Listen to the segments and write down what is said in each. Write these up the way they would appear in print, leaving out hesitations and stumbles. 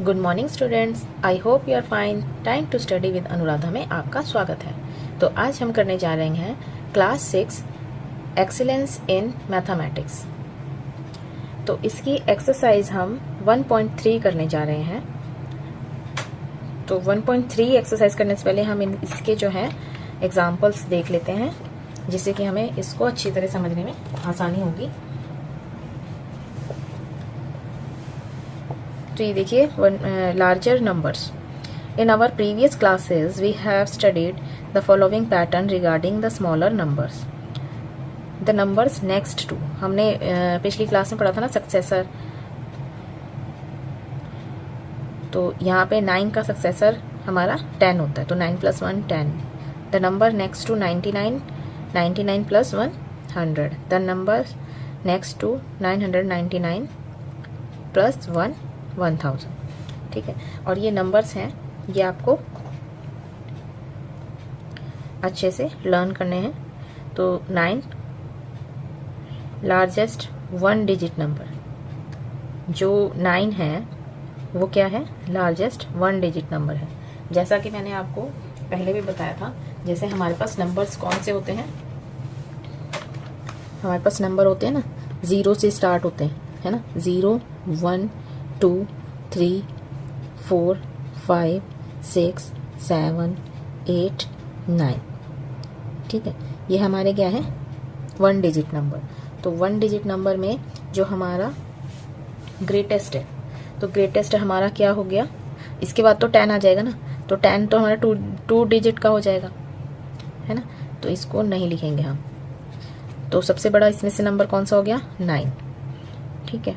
Good morning students, I hope you are fine. Time to study with Anuradha में आपका स्वागत है। तो आज हम करने जा रहे हैं क्लास 6 एक्सीलेंस इन मैथमेटिक्स। तो इसकी एक्सरसाइज हम 1.3 करने जा रहे हैं। तो 1.3 एक्सरसाइज करने से पहले हम इसके जो है एग्जाम्पल्स देख लेते हैं, जिससे कि हमें इसको अच्छी तरह समझने में आसानी होगी। तो ये देखिए, larger numbers. In our previous classes we have studied the following pattern regarding the smaller numbers. The numbers next to, हमने पिछली क्लास में पढ़ा था ना सक्सेसर। तो यहाँ पे 9 का सक्सेसर हमारा 10 होता है, तो 9 + 1 10। The number next to 99, 99 + 1 100। The number next to 999 + 1 1000। ठीक है, और ये नंबर्स हैं, ये आपको अच्छे से लर्न करने हैं। तो 9 लार्जेस्ट 1 डिजिट नंबर, जो 9 है वो क्या है? लार्जेस्ट 1 डिजिट नंबर है। जैसा कि मैंने आपको पहले भी बताया था, जैसे हमारे पास नंबर्स कौन से होते हैं, हमारे पास नंबर होते हैं ना, 0 से स्टार्ट होते हैं, है ना। 0 1 2 3 4 5 6 7 8 9। ठीक है, ये हमारे क्या है? 1 डिजिट नंबर। तो 1 डिजिट नंबर में जो हमारा ग्रेटेस्ट है, तो ग्रेटेस्ट हमारा क्या हो गया? इसके बाद तो 10 आ जाएगा ना, तो 10 तो हमारा 2 डिजिट का हो जाएगा, है ना। तो इसको नहीं लिखेंगे हम। तो सबसे बड़ा इसमें से नंबर कौन सा हो गया? 9। ठीक है,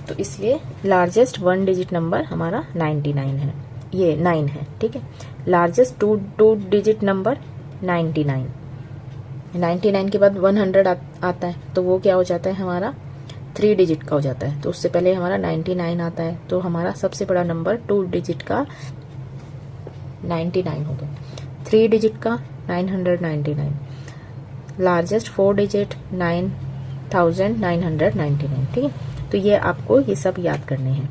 तो इसलिए लार्जेस्ट 1 डिजिट नंबर हमारा 99 है, ये 9 है। ठीक है, लार्जेस्ट 2 डिजिट नंबर 99। 99 के बाद 100 आता है, तो वो क्या हो जाता है? हमारा 3 डिजिट का हो जाता है। तो उससे पहले हमारा 99 आता है, तो हमारा सबसे बड़ा नंबर 2 डिजिट का 99 हो गया। 3 डिजिट का 999, लार्जेस्ट 4 डिजिट 9999। ठीक है, तो ये आपको ये सब याद करने हैं।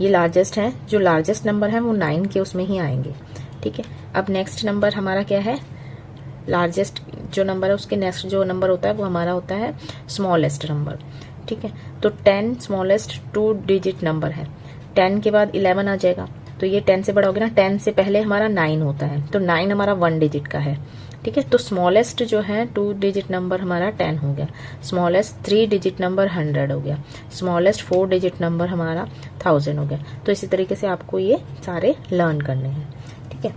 ये लार्जेस्ट है, जो लार्जेस्ट नंबर है वो 9 के उसमें ही आएंगे। ठीक है, अब नेक्स्ट नंबर हमारा क्या है? लार्जेस्ट जो नंबर है उसके नेक्स्ट जो नंबर होता है वो हमारा होता है स्मॉलेस्ट नंबर। ठीक है, तो 10 स्मॉलेस्ट 2 डिजिट नंबर है। 10 के बाद 11 आ जाएगा, तो ये 10 से बड़ा हो गया ना। 10 से पहले हमारा 9 होता है, तो 9 हमारा 1 डिजिट का है। ठीक है, तो स्मॉलेस्ट जो है 2 डिजिट नंबर हमारा 10 हो गया। स्मॉलेस्ट 3 डिजिट नंबर 100 हो गया। स्मॉलेस्ट 4 डिजिट नंबर हमारा 1000 हो गया। तो इसी तरीके से आपको ये सारे लर्न करने हैं। ठीक है,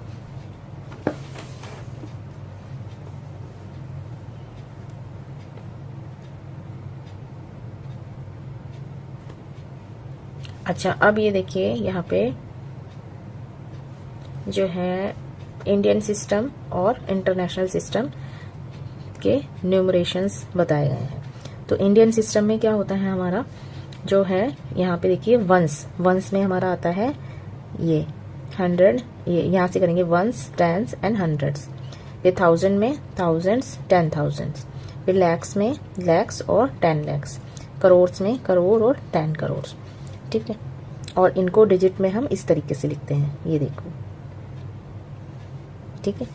अच्छा, अब ये देखिए, यहाँ पे जो है इंडियन सिस्टम और इंटरनेशनल सिस्टम के न्यूमरेशंस बताए गए हैं। तो इंडियन सिस्टम में क्या होता है हमारा, जो है यहाँ पे देखिए वंस में हमारा आता है ये 100, ये यहाँ से करेंगे वंस, टेंस एंड हंड्रेड्स। फिर 1000 में थाउजेंड्स, 10,000। फिर लैक्स में लैक्स और 10 लैक्स। करोड़ में करोड़ और 10 करोड़। ठीक है, और इनको डिजिट में हम इस तरीके से लिखते हैं, ये देखो। ठीक है,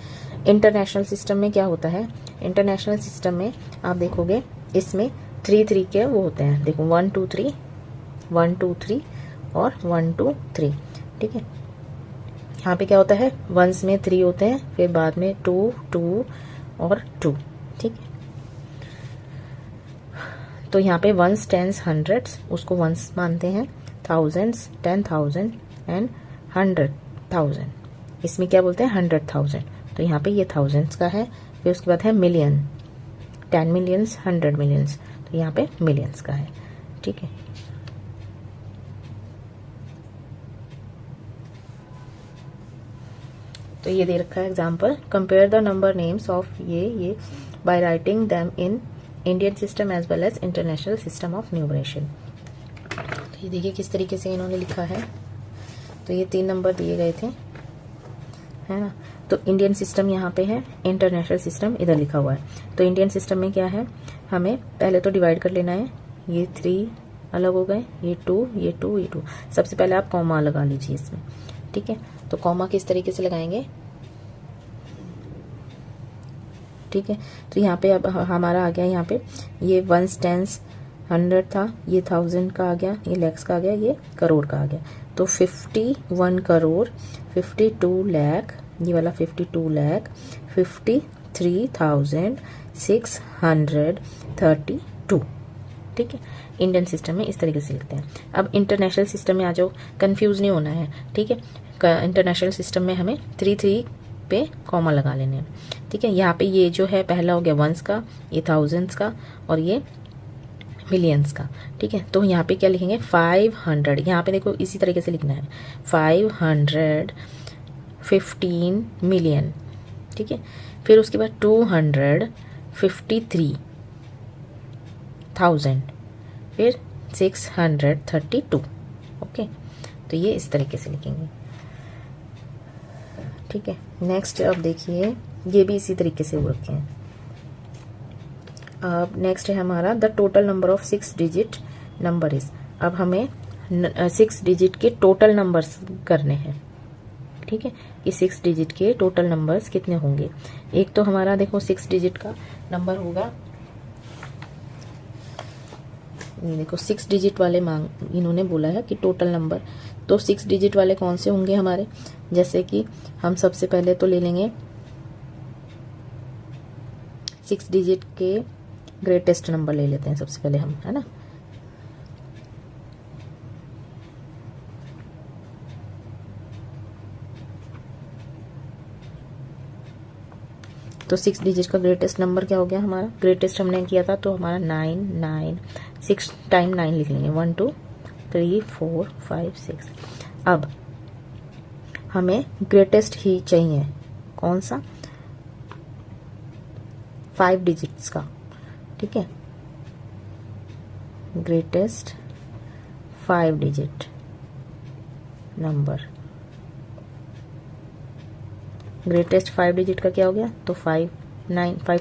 इंटरनेशनल सिस्टम में क्या होता है? इंटरनेशनल सिस्टम में आप देखोगे इसमें 3 के वो होते हैं, देखो 1 2 3 1 2 3 और 1 2 3। ठीक है, यहाँ पे क्या होता है? वंस में 3 होते हैं, फिर बाद में 2 2 और 2। ठीक है, तो यहाँ पे वंस, टेंस, हंड्रेड्स उसको वंस मानते हैं, थाउजेंड्स, 10,000 एंड 100,000 इसमें क्या बोलते हैं? 100,000। तो यहाँ पे ये थाउजेंड्स का है। फिर उसके बाद है मिलियन, 10 मिलियंस, 100 मिलियंस, तो यहाँ पे मिलियंस का है। ठीक है, तो ये दे रखा है example. Compare the number names of ये by writing them in Indian system as well as international system of numeration. तो ये देखिए किस तरीके से इन्होंने लिखा है। तो ये 3 नंबर दिए गए थे, है ना। तो इंडियन सिस्टम यहाँ पे है, इंटरनेशनल सिस्टम इधर लिखा हुआ है। तो इंडियन सिस्टम में क्या है, हमें पहले तो डिवाइड कर लेना है ये 3 अलग हो गए, ये 2, ये 2, ये 2। सबसे पहले आप कॉमा लगा लीजिए इसमें, ठीक है। तो कॉमा किस तरीके से लगाएंगे, ठीक है। तो यहाँ पे अब हमारा आ गया, यहाँ पे ये 1 टेंस 100 था, ये 1000 का आ गया, ये लैक्स का आ गया, ये करोड़ का आ गया। तो 51 करोड़ 52 लाख, ये वाला 52 लाख 53,632, ठीक है। इंडियन सिस्टम में इस तरीके से लिखते हैं। अब इंटरनेशनल सिस्टम में आ जाओ, कंफ्यूज नहीं होना है, ठीक है। इंटरनेशनल सिस्टम में हमें 3 पे कॉमा लगा लेने हैं, ठीक है। यहाँ पे ये जो है पहला हो गया वंस का, ये थाउजेंड्स का, और ये मिलियंस का, ठीक है। तो यहाँ पे क्या लिखेंगे 500, यहाँ पे देखो इसी तरीके से लिखना है 515 मिलियन, ठीक है। फिर उसके बाद 253,000, फिर 632, ओके। तो ये इस तरीके से लिखेंगे, ठीक है। नेक्स्ट अब देखिए, ये भी इसी तरीके से हो रखे हैं। अब नेक्स्ट है हमारा the total number of 6 digit number is. अब हमें 6 डिजिट के टोटल नंबर्स करने हैं, ठीक है, कि 6 डिजिट के टोटल नंबर्स कितने होंगे। एक तो हमारा देखो 6 डिजिट का नंबर होगा, ये देखो 6 डिजिट वाले इन्होंने बोला है कि टोटल नंबर, तो 6 डिजिट वाले कौन से होंगे हमारे, जैसे कि हम सबसे पहले तो ले लेंगे 6 डिजिट के ग्रेटेस्ट नंबर ले लेते हैं सबसे पहले हम, है ना। तो 6 डिजिट का ग्रेटेस्ट नंबर क्या हो गया हमारा, ग्रेटेस्ट हमने किया था तो हमारा 9, 6 टाइम 9 लिख लेंगे, 1 2 3 4 5 6। अब हमें ग्रेटेस्ट ही चाहिए, कौन सा, 5 डिजिट्स का, ठीक है। Greatest 5 digit number, greatest 5 digit का क्या हो गया, तो 5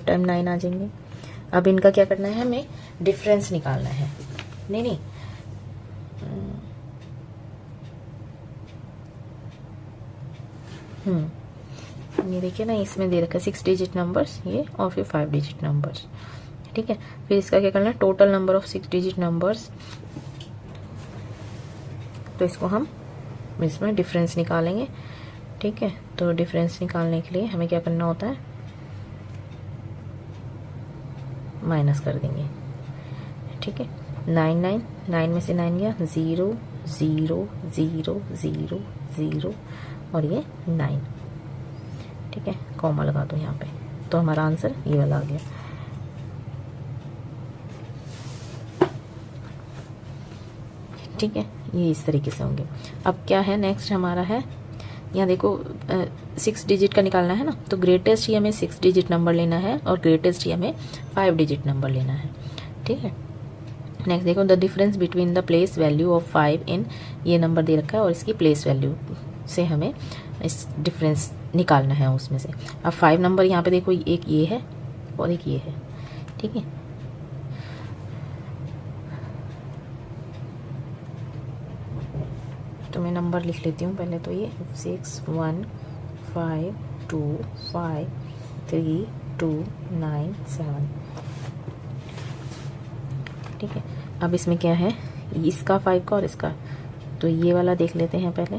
टाइम 9 आ जाएंगे। अब इनका क्या करना है, हमें डिफरेंस निकालना है, नहीं ये देखिए ना, इसमें दे रखा है 6 डिजिट नंबर्स ये, और फिर 5 डिजिट नंबर्स, ठीक है। फिर इसका क्या करना है, total number of 6 digit numbers, तो इसको हम इसमें डिफरेंस निकालेंगे, ठीक है। तो डिफरेंस निकालने के लिए हमें क्या करना होता है, माइनस कर देंगे, ठीक है। 9 में से 9 गया, 0 0 0 0 0 और ये 9, ठीक है। कॉमा लगा दो यहाँ पे, तो हमारा आंसर ये वाला आ गया, ठीक है। ये इस तरीके से होंगे। अब क्या है नेक्स्ट हमारा है, यहाँ देखो 6 डिजिट का निकालना है ना, तो ग्रेटेस्ट ही हमें 6 डिजिट नंबर लेना है और ग्रेटेस्ट ही हमें 5 डिजिट नंबर लेना है, ठीक है। नेक्स्ट देखो the difference between the place value of 5 इन, ये नंबर दे रखा है और इसकी प्लेस वैल्यू से हमें इस डिफरेंस निकालना है उसमें से। अब 5 नंबर यहाँ पे देखो, एक ये है और एक ये है, ठीक है। तो मैं नंबर लिख लेती हूँ पहले, तो ये 6 1 5 2 5 3 2 9 7, ठीक है। अब इसमें क्या है, इसका 5 का और इसका, तो ये वाला देख लेते हैं पहले,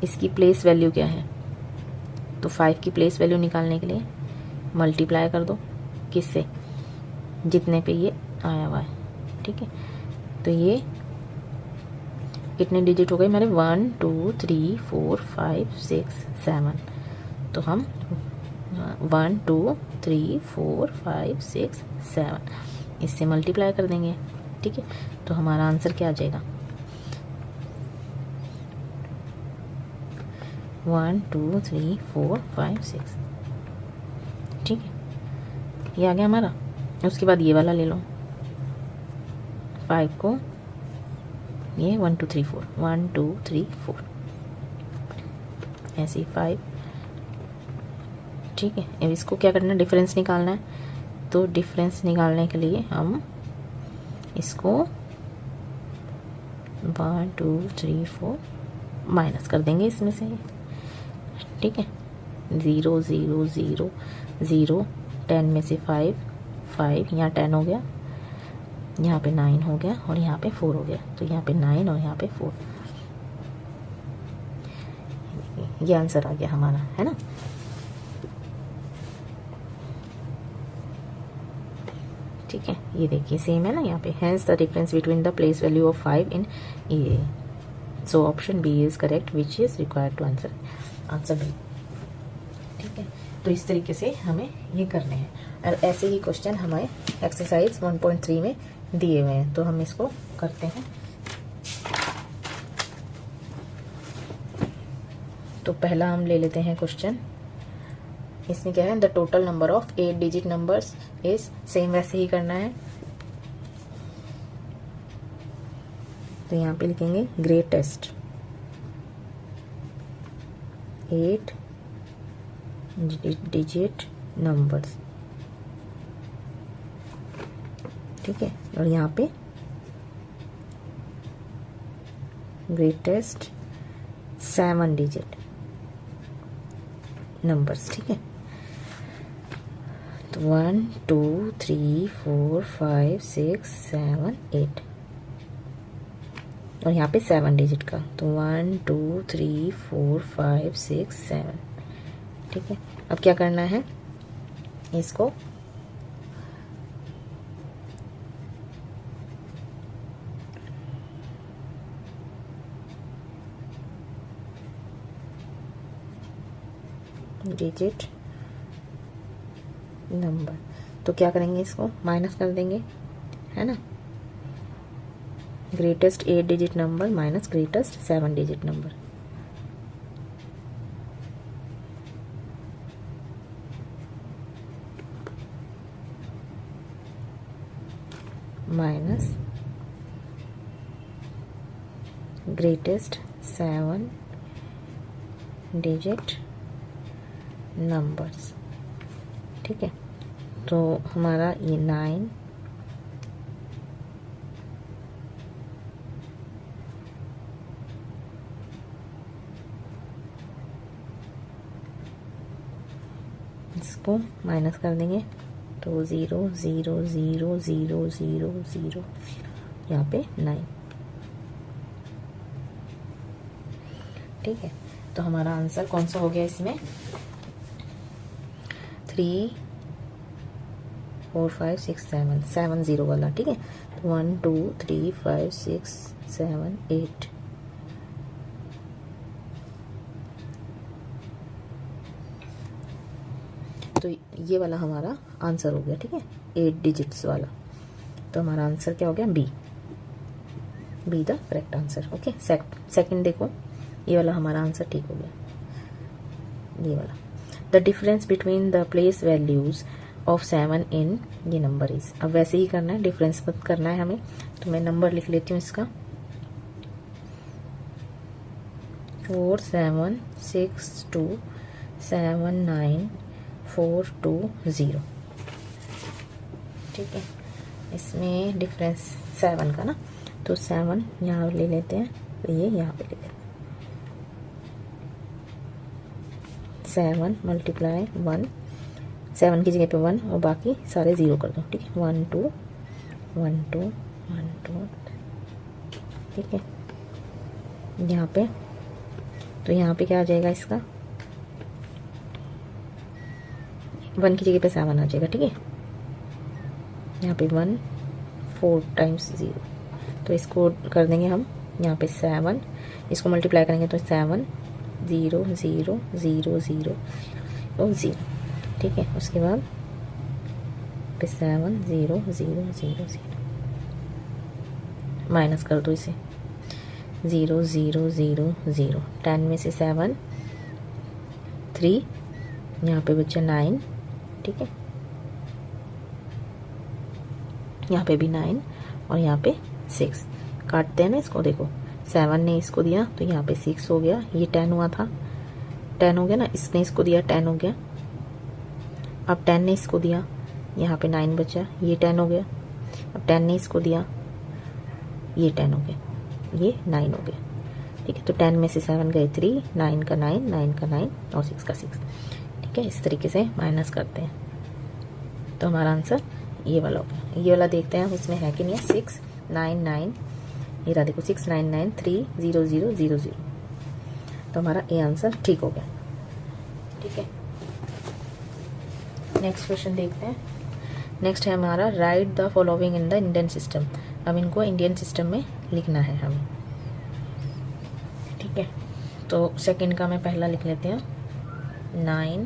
इसकी प्लेस वैल्यू क्या है, तो 5 की प्लेस वैल्यू निकालने के लिए मल्टीप्लाई कर दो किससे, जितने पे ये आया हुआ है, ठीक है। तो ये कितने डिजिट हो गए हमारे, 1 2 3 4 5 6 7, तो हम 1 2 3 4 5 6 7 इससे मल्टीप्लाई कर देंगे, ठीक है। तो हमारा आंसर क्या आ जाएगा, 1 2 3 4 5 6, ठीक है। ये आ गया हमारा। उसके बाद ये वाला ले लो, 5 को ये 1 2 3 4 1 2 3 4 ऐसे ही 5, ठीक है। अब इसको क्या करना है, डिफरेंस निकालना है, तो डिफरेंस निकालने के लिए हम इसको 1 2 3 4 माइनस कर देंगे इसमें से, ठीक है। 0 0 0 0, 10 में से 5 5, यहाँ 10 हो गया, यहाँ पे 9 हो गया और यहाँ पे 4 हो गया, तो यहाँ पे 9 और यहाँ पे 4, ये आंसर आ गया हमारा, है ना। ठीक है, ये देखिए सेम है ना यहाँ पे। Hence the difference between the place value of 5 in a, so option B is correct which is required to answer B. ठीक है, तो इस तरीके से हमें ये करने हैं, और ऐसे ही क्वेश्चन हमें एक्सरसाइज 1.3 में दिए हुए हैं, तो हम इसको करते हैं। तो पहला हम ले लेते हैं क्वेश्चन। इसमें क्या है, the total number of 8 digit numbers is, same वैसे ही करना है। तो यहाँ पे लिखेंगे ग्रेटेस्ट 8 डिजिट नंबर्स, ठीक है। और यहाँ पे ग्रेटेस्ट 7 डिजिट नंबर्स, ठीक है। तो 1 2 3 4 5 6 7 8, और यहाँ पे 7 डिजिट का, तो 1 2 3 4 5 6 7, ठीक है। अब क्या करना है, इसको डिजिट नंबर, तो क्या करेंगे, इसको माइनस कर देंगे, है ना। Greatest 8 digit number minus greatest 7 digit number, minus greatest 7 digit numbers, ठीक है। तो हमारा ये 9 इसको माइनस कर देंगे, तो 0 0 0 0 0 0, यहाँ पे 9, ठीक है। तो हमारा आंसर कौन सा हो गया इसमें, 3 4 5 6 7 7 0 वाला, ठीक है। 1 2 3 5 6 7 8, तो ये वाला हमारा आंसर हो गया, ठीक है, 8 डिजिट्स वाला। तो हमारा आंसर क्या हो गया, be the correct answer. Okay, second देखो, ये वाला हमारा आंसर ठीक हो गया, ये वाला। The difference between the place values of 7 इन ये नंबर इज, अब वैसे ही करना है, डिफरेंस मत करना है हमें। तो मैं नंबर लिख लेती हूँ इसका, 4 7 6 2 7 9 4 2 0, ठीक है। इसमें डिफरेंस 7 का ना, तो 7 यहाँ ले लेते हैं, तो ये यहाँ पे ले लेते हैं, 7 मल्टीप्लाई 1, 7 की जगह पे 1 और बाकी सारे 0 कर दो, ठीक है। 1 2 1 2 1 2, ठीक है। यहाँ पे, तो यहाँ पे क्या आ जाएगा इसका, 1 की जगह पे 7 आ जाएगा, ठीक है। यहाँ पे 1 4 टाइम्स 0, तो इसको कर देंगे हम यहाँ पे 7, इसको मल्टीप्लाई करेंगे तो 7 0 0 0 0 और 0, ठीक है। उसके बाद पे 7 0 0 0 0, माइनस कर दो इसे, 0 0 0 0, 10 में से 7 3, यहाँ पे बच्चा 9, ठीक है। यहाँ पे भी 9 और यहाँ पे 6, काटते हैं ना इसको, देखो 7 ने इसको दिया तो यहाँ पे 6 हो गया, ये 10 हुआ था, 10 हो गया ना, इसने इसको दिया 10 हो गया। अब 10 ने इसको दिया यहाँ पे 9 बचा, ये 10 हो गया। अब 10 ने इसको दिया, ये 10 हो गया, ये 9 हो गया। ठीक है, तो 10 में से 7 गए 3, 9 का 9, 9 का 9 और 6 का 6। ठीक है, इस तरीके से माइनस करते हैं तो हमारा आंसर ये वाला हो गया। ये वाला देखते हैं इसमें है कि नहीं है। 6 9 9, ये रहा देखो 6 9 9 3 0 0 0 0, तो हमारा ये आंसर ठीक हो गया। ठीक है, नेक्स्ट क्वेश्चन देखते हैं। नेक्स्ट है हमारा right the following in the Indian system. अब इनको इंडियन सिस्टम में लिखना है हमें। ठीक है, तो सेकंड का मैं पहला लिख लेते हैं 9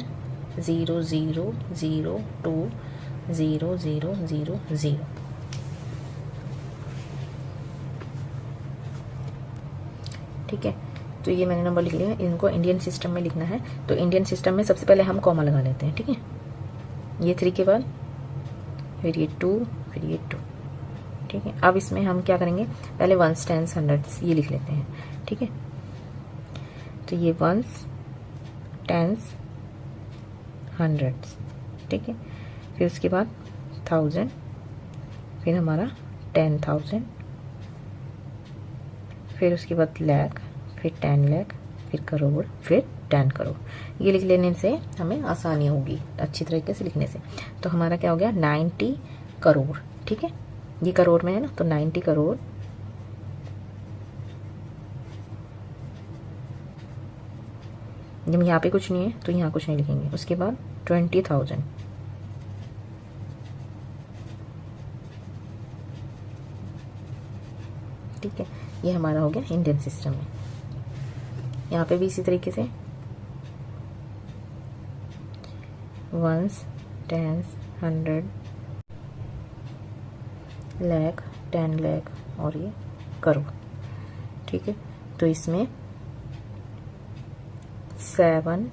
0 0 0 2 0 0 0 0। ठीक है, तो ये मैंने नंबर लिख लिया। इनको इंडियन सिस्टम में लिखना है, तो इंडियन सिस्टम में सबसे पहले हम कॉमा लगा लेते हैं। ठीक है, ये 3 के बाद फिर ये 2, फिर ये 2। ठीक है, अब इसमें हम क्या करेंगे, पहले वंस टेंस हंड्रेड्स ये लिख लेते हैं। ठीक है, तो ये वंस टेंस हंड्रेड्स। ठीक है, फिर उसके बाद 1000, फिर हमारा 10,000, फिर उसके बाद लाख, फिर 10 लाख, फिर करोड़, फिर 10 करोड़। ये लिख लेने से हमें आसानी होगी अच्छी तरीके से लिखने से। तो हमारा क्या हो गया 90 करोड़। ठीक है, ये करोड़ में है ना, तो 90 करोड़ जब यहाँ पे कुछ नहीं है तो यहाँ कुछ नहीं लिखेंगे। उसके बाद 20,000, ठीक है, ये हमारा हो गया इंडियन सिस्टम में। यहाँ पे भी इसी तरीके से वंस टेंस 100 लाख 10 लाख और ये करोड़। ठीक है, तो इसमें 7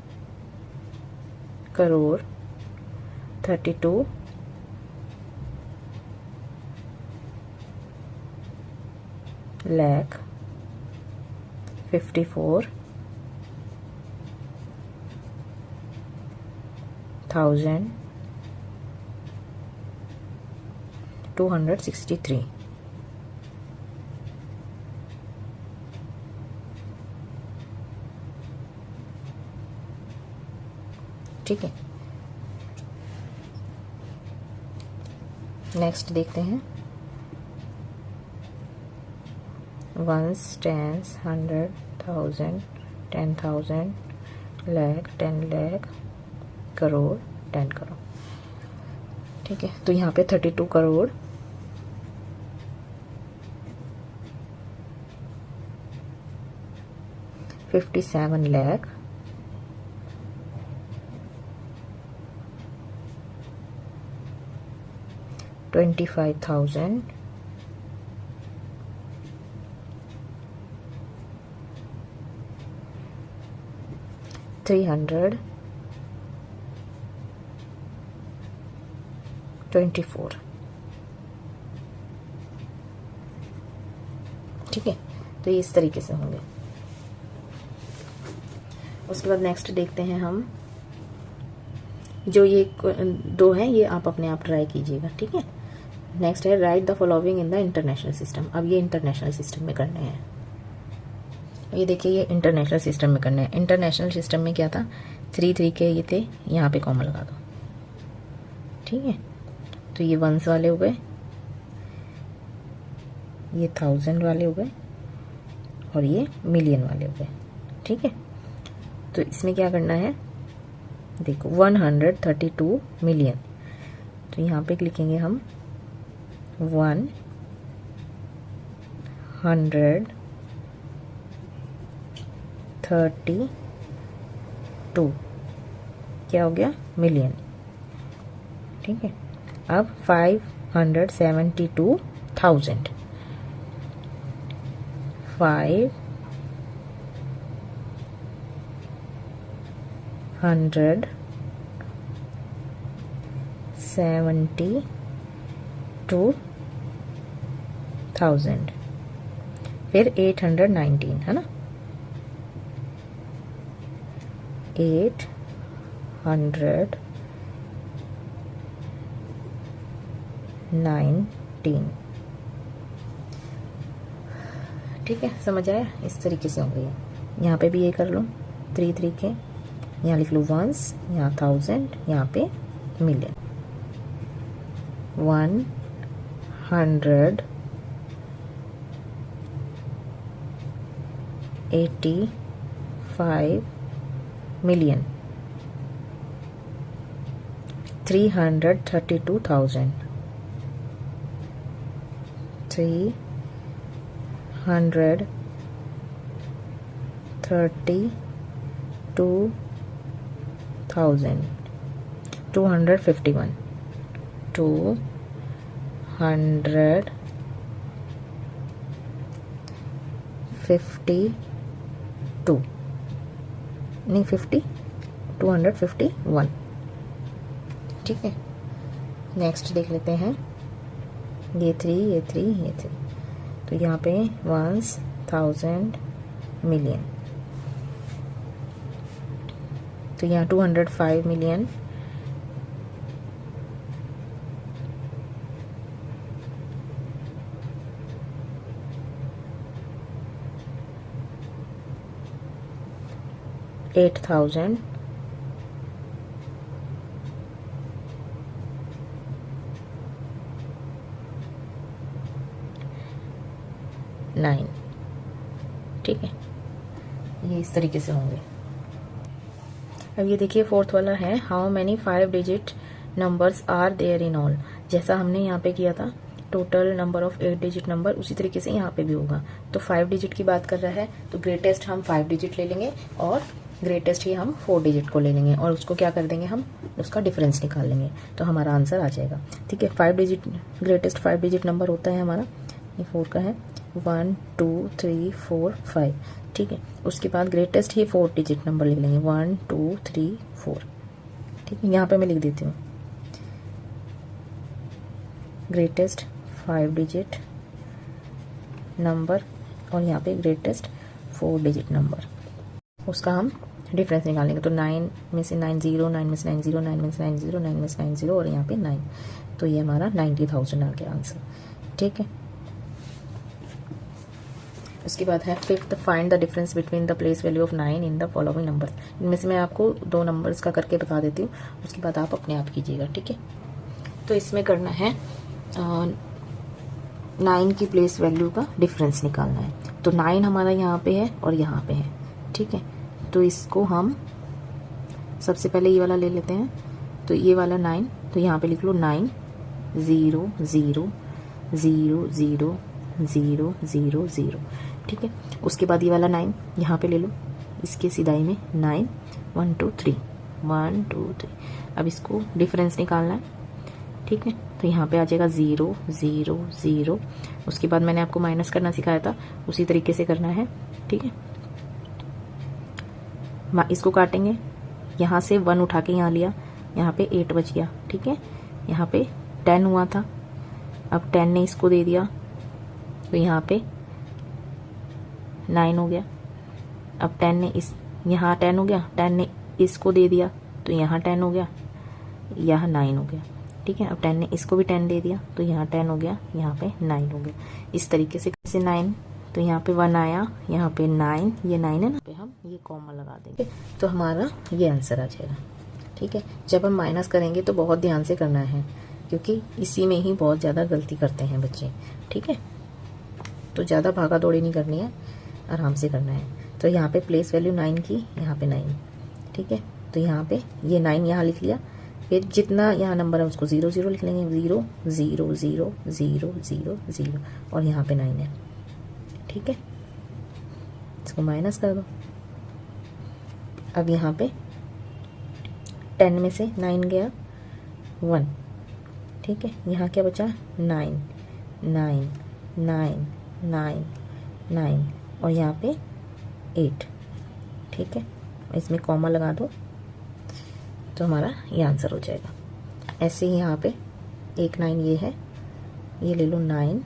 करोड़ 32 लाख 54,263। ठीक है, नेक्स्ट देखते हैं वंस टेंस 100,000 10,000 लाख 10 लाख करोड़ 10 करोड़। ठीक है, तो यहाँ पे 32 करोड़ 57 लाख 25,000 324। ठीक है, तो ये इस तरीके से होंगे। उसके बाद नेक्स्ट देखते हैं हम, जो ये 2 हैं ये आप अपने आप ट्राई कीजिएगा। ठीक है, नेक्स्ट है right the following in the international system. अब ये इंटरनेशनल सिस्टम में करने हैं। ये देखिए, ये इंटरनेशनल सिस्टम में करने हैं। इंटरनेशनल सिस्टम में क्या था, 3 3 के ये थे, यहाँ पे कॉमा लगा दो। ठीक है, तो ये वंस वाले हो गए, ये 1000 वाले हो गए और ये मिलियन वाले हो गए। ठीक है, तो इसमें क्या करना है, देखो 132 मिलियन, तो यहाँ पे लिखेंगे हम 132 क्या हो गया मिलियन। ठीक है, अब 572,000 572,000, फिर 819 है ना, 819 19। ठीक है, समझ आया? इस तरीके से होंगे ये। यहाँ पे भी ये कर लो 3 3 के, यहाँ लिख लो वंस, यहाँ 1000, यहाँ पे मिलियन। 185 million 332,000 332,000 251 252 नहीं 50 251। ठीक है, नेक्स्ट देख लेते हैं। ये 3 ये 3 ये 3, तो यहाँ पे 1000 मिलियन, तो यहाँ 205 मिलियन, $8,000 9। ठीक है, ये इस तरीके से होंगे। अब ये देखिए फोर्थ वाला है, how many 5 digit numbers are there in all. जैसा हमने यहाँ पे किया था total number of 8 digit number, उसी तरीके से यहाँ पे भी होगा। तो 5 डिजिट की बात कर रहा है, तो ग्रेटेस्ट हम 5 डिजिट ले लेंगे और ग्रेटेस्ट ही हम 4 डिजिट को ले लेंगे, और उसको क्या कर देंगे, हम उसका डिफरेंस निकाल लेंगे, तो हमारा आंसर आ जाएगा। ठीक है, 5 डिजिट ग्रेटेस्ट 5 डिजिट नंबर होता है हमारा, ये 4 का है, 1 2 3 4 5। ठीक है, उसके बाद ग्रेटेस्ट ही 4 डिजिट नंबर लिख लेंगे, 1 2 3 4। ठीक है, यहाँ पे मैं लिख देती हूँ ग्रेटेस्ट 5 डिजिट नंबर, और यहाँ पे ग्रेटेस्ट 4 डिजिट नंबर, उसका हम डिफरेंस निकालेंगे। तो 9 में से 9 0, 9 में से 9 0, 9 में से 9 0, 9 में से 9 0, और यहाँ पे 9, तो ये हमारा 90,000 आ गया आंसर। ठीक है, उसके बाद है fifth, find the difference between the place value of 9 in the following numbers. इनमें से मैं आपको 2 नंबर्स का करके बता देती हूँ, उसके बाद आप अपने आप कीजिएगा। ठीक है, तो इसमें करना है 9 की प्लेस वैल्यू का डिफरेंस निकालना है। तो 9 हमारा यहाँ पे है और यहाँ पे है। ठीक है, तो इसको हम सबसे पहले ये वाला ले लेते हैं, तो ये वाला 9, तो यहाँ पे लिख लो 9 0 0 0 0 0 0 0। ठीक है, उसके बाद ये वाला 9 यहाँ पे ले लो, इसके सिदाई में 9 1 2 3 1 2 3। अब इसको डिफरेंस निकालना है। ठीक है, तो यहाँ पे आ जाएगा 0 0 0। उसके बाद मैंने आपको माइनस करना सिखाया था, उसी तरीके से करना है। ठीक है, इसको काटेंगे, यहाँ से 1 उठा के यहाँ लिया, यहाँ पे 8 बच गया। ठीक है, यहाँ पे 10 हुआ था, अब 10 ने इसको दे दिया, तो यहाँ पे 9 हो गया। अब 10 ने यहाँ 10 हो गया, 10 ने इसको दे दिया, तो यहाँ 10 हो गया, यहाँ 9 हो गया। ठीक है, अब 10 ने इसको भी 10 दे दिया, तो यहाँ 10 हो गया, यहाँ पे 9 हो गया। इस तरीके से 9, तो यहाँ पे 1 आया, यहाँ पे 9, ये 9 है ना, पे हम ये कॉमा लगा देंगे, तो हमारा ये आंसर आ जाएगा। ठीक है, जब हम माइनस करेंगे तो बहुत ध्यान से करना है, क्योंकि इसी में ही बहुत ज़्यादा गलती करते हैं बच्चे। ठीक है, तो ज़्यादा भागा दौड़ी नहीं करनी है, आराम से करना है। तो यहाँ पे प्लेस वैल्यू 9 की, यहाँ पे 9। ठीक है, तो यहाँ पे ये 9 यहाँ लिख लिया, फिर जितना यहाँ नंबर है उसको 0 0 लिख लेंगे, 0 0 0 0 0 0, और यहाँ पे 9 है। ठीक है, इसको माइनस कर दो। अब यहाँ पे 10 में से 9 गया 1। ठीक है, यहाँ क्या बचा 9 9 9 9 9, और यहाँ पे 8। ठीक है, इसमें कॉमा लगा दो, तो हमारा ये आंसर हो जाएगा। ऐसे ही यहाँ पे 1 9 ये है, ये ले लो 9,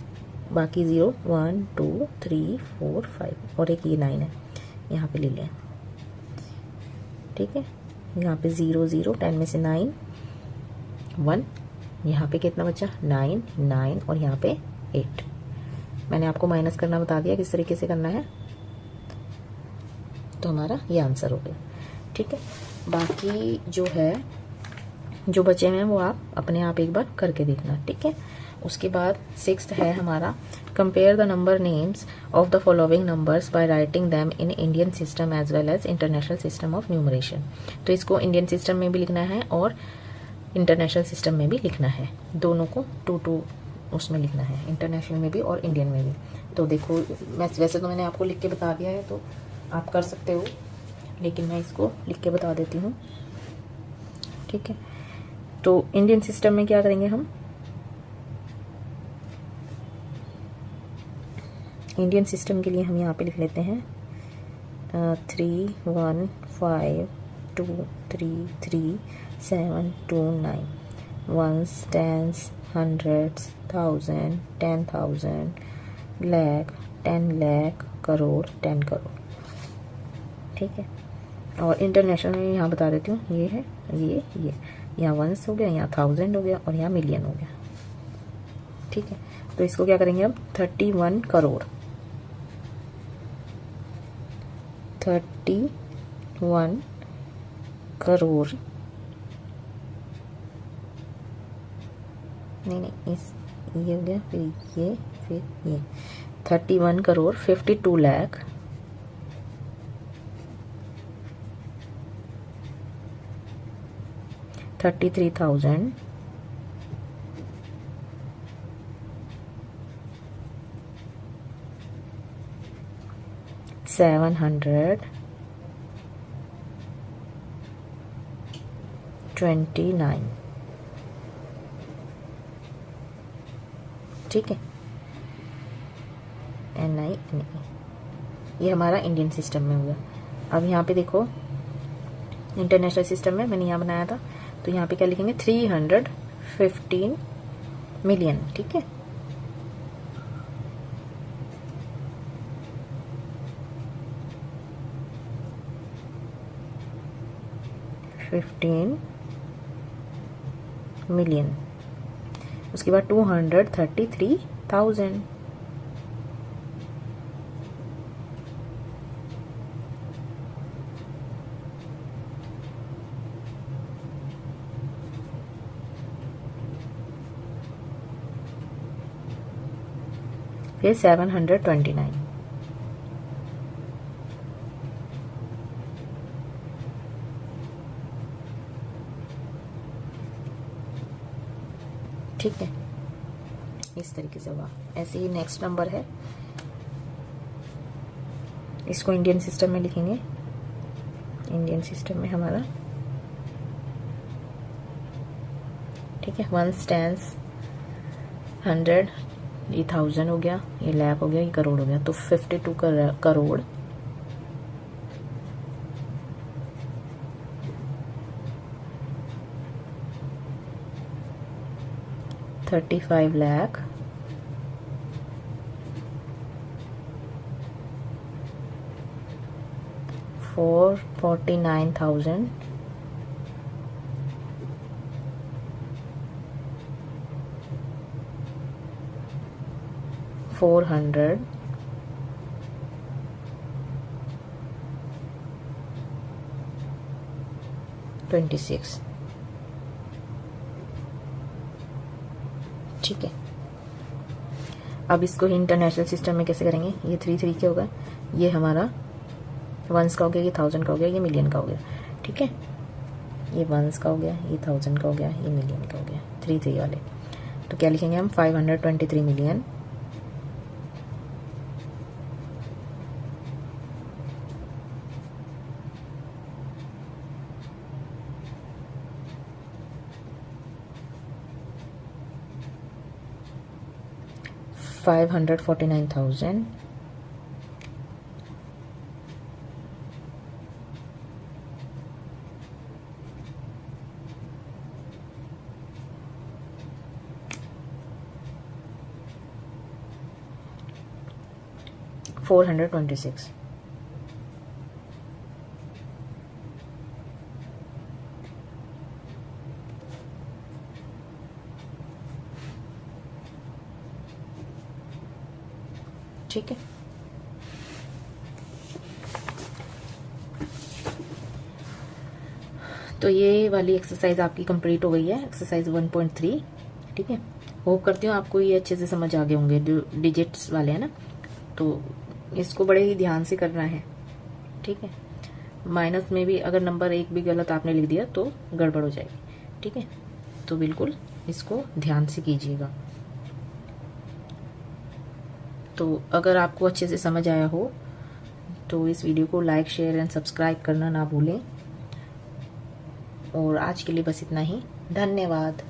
बाकी 0 1 2 3 4 5, और एक ये 9 है, यहाँ पे ले लें। ठीक है, यहाँ पे 0 0, 10 में से 9 1, यहाँ पे कितना बचा 9 9 और यहाँ पे 8। मैंने आपको माइनस करना बता दिया किस तरीके से करना है, तो हमारा ये आंसर हो गया। ठीक है, बाकी जो है जो बचे हुए हैं वो आप अपने आप एक बार करके देखना। ठीक है, उसके बाद 6th है हमारा compare the number names of the following numbers by writing them in Indian system as well as international system of numeration. तो इसको इंडियन सिस्टम में भी लिखना है और इंटरनेशनल सिस्टम में भी लिखना है, दोनों को 2 उसमें लिखना है, इंटरनेशनल में भी और इंडियन में भी। तो देखो वैसे तो मैंने आपको लिख के बता दिया है तो आप कर सकते हो, लेकिन मैं इसको लिख के बता देती हूँ। ठीक है, तो इंडियन सिस्टम में क्या करेंगे हम, इंडियन सिस्टम के लिए हम यहाँ पे लिख लेते हैं 3 1 5 2 3 3 7 2 9 ones, tens, hundreds, thousand, 10,000, lakh, 10 lakh, crore, 10 crore. ठीक है, और इंटरनेशनल में यहाँ बता देती हूँ, ये है ये यहाँ वंस हो गया, यहाँ 1000 हो गया और यहाँ मिलियन हो गया। ठीक है, तो इसको क्या करेंगे अब 31 करोड़, 31 करोड़ नहीं इस ये हो गया, फिर ये 31 करोड़ 52 लाख 33,000 729। ठीक है, NI ये हमारा इंडियन सिस्टम में हो गया। अब यहाँ पे देखो इंटरनेशनल सिस्टम में मैंने यहाँ बनाया था, तो यहाँ पे क्या लिखेंगे 315 मिलियन। ठीक है, $15 मिलियन। उसके बाद 233,000। फिर 729। ठीक है, इस तरीके से हुआ। ऐसे ही नेक्स्ट नंबर है, इसको इंडियन सिस्टम में लिखेंगे। इंडियन सिस्टम में हमारा ठीक है 1 10 100, ये 1000 हो गया, ये लाख हो गया, ये करोड़ हो गया, तो 52 करोड़ 35 लाख 449,000 400 26। ठीक है, अब इसको इंटरनेशनल सिस्टम में कैसे करेंगे, ये 3 3 क्या होगा, ये हमारा वंस का हो गया, ये 1000 का हो गया, ये मिलियन का हो गया। ठीक है, ये वंस का हो गया, ये 1000 का हो गया, ये मिलियन का हो गया, 3 3 वाले। तो क्या लिखेंगे हम 523 मिलियन 549,000 426। ठीक है। तो ये वाली एक्सरसाइज आपकी कंप्लीट हो गई है, एक्सरसाइज 1.3। ठीक है, होप करती हूँ आपको ये अच्छे से समझ आ गए होंगे, जो डिजिट्स वाले हैं ना, तो इसको बड़े ही ध्यान से करना है। ठीक है, माइनस में भी अगर नंबर एक भी गलत आपने लिख दिया तो गड़बड़ हो जाएगी। ठीक है, तो बिल्कुल इसको ध्यान से कीजिएगा। तो अगर आपको अच्छे से समझ आया हो तो इस वीडियो को लाइक, शेयर एंड सब्सक्राइब करना ना भूलें। और आज के लिए बस इतना ही। धन्यवाद।